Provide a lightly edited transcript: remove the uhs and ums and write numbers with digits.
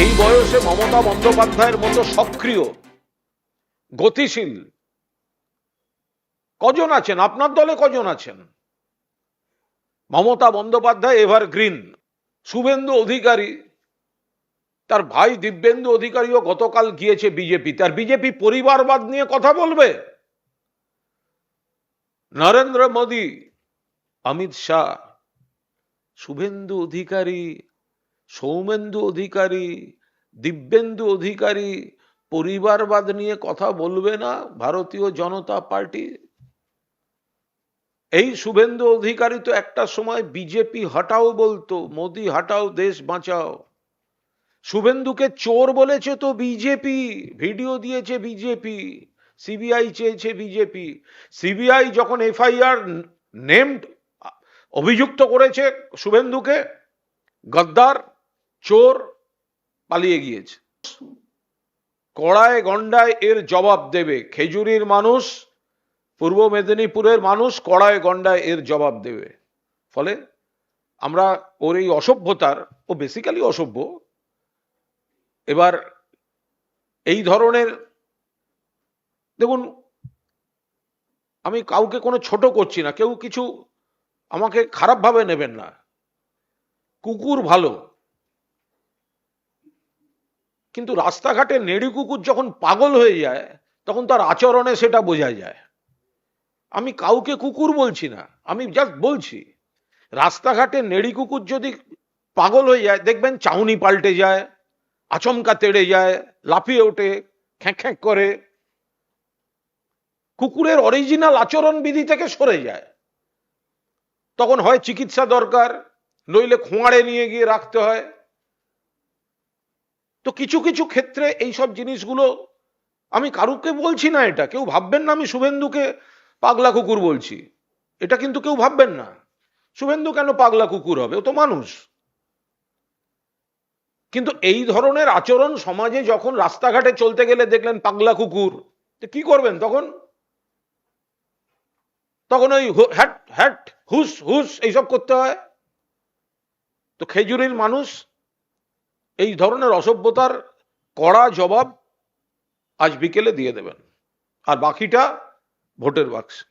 এই বয়সে মমতা বন্দ্যোপাধ্যায়ের মতো সক্রিয় গতিশীল কজন আছেন? আপনার দলে কজন আছেন? মমতা বন্দ্যোপাধ্যায় এভারগ্রিন। শুভেন্দু অধিকারী, তার ভাই দিব্যেন্দু অধিকারীও গতকাল গিয়েছে বিজেপি। তার বিজেপি পরিবারবাদ নিয়ে কথা বলবে? নরেন্দ্র মোদী, অমিত শাহ, শুভেন্দু অধিকারী, সৌমেন্দু অধিকারী, দিব্যেন্দু অধিকারী পরিবারবাদ নিয়ে কথা বলবে না ভারতীয় জনতা পার্টি? এই শুভেন্দু অধিকারী তো একটা সময় বিজেপি হটাও বলতো, মোদি হটাও দেশ বাঁচাও। শুভেন্দুকে চোর বলেছে তো বিজেপি, ভিডিও দিয়েছে বিজেপি, সিবিআই চেয়েছে বিজেপি। সিবিআই যখন এফআইআর নেমড অভিযুক্ত করেছে শুভেন্দুকে গদ্দার, চোর, পালিয়ে গিয়েছে। কড়ায় গন্ডায় এর জবাব দেবে। খেজুরির মানুষ, পূর্ব মেদিনীপুরের মানুষ কড়ায় গন্ডায় এর জবাব দেবে। ফলে আমরা ওর এই অসভ্যতার, ও বেসিক্যালি অসভ্য, এবার এই ধরনের, দেখুন আমি কাউকে কোনো ছোট করছি না, কেউ কিছু আমাকে খারাপ ভাবে নেবেন না। কুকুর ভালো, কিন্তু রাস্তাঘাটে নেড়ি কুকুর যখন পাগল হয়ে যায় তখন তার আচরণে সেটা বোঝা যায়। আমি কাউকে কুকুর বলছি না, আমি জাস্ট বলছি রাস্তাঘাটে নেড়ি কুকুর যদি পাগল হয়ে যায় দেখবেন চাউনি পাল্টে যায়, আচমকা তেড়ে যায়, লাফিয়ে ওঠে, খ্যাঁক খ্যাঁক করে, কুকুরের অরিজিনাল আচরণ বিধি থেকে সরে যায়। তখন হয় চিকিৎসা দরকার, নইলে খোঁয়াড়ে নিয়ে গিয়ে রাখতে হয়। তো কিছু কিছু ক্ষেত্রে এইসব জিনিসগুলো, আমি কারুকে বলছি না, এটা কেউ ভাববেন না আমি শুভেন্দুকে পাগলা কুকুর বলছি, এটা কিন্তু কেউ ভাববেন না। শুভেন্দু কেন পাগলা কুকুর হবে? ও তো মানুষ। কিন্তু এই ধরনের আচরণ সমাজে যখন রাস্তাঘাটে চলতে গেলে দেখলেন পাগলা কুকুর, তো কি করবেন তখন? তখন ওই হ্যাট হ্যাট হুস হুস এইসব করতে হয়। তো খেজুরির মানুষ এই ধরনের অসভ্যতার কড়া জবাব আজ বিকেলে দিয়ে দেবেন, আর বাকিটা ভোটের বাক্সে।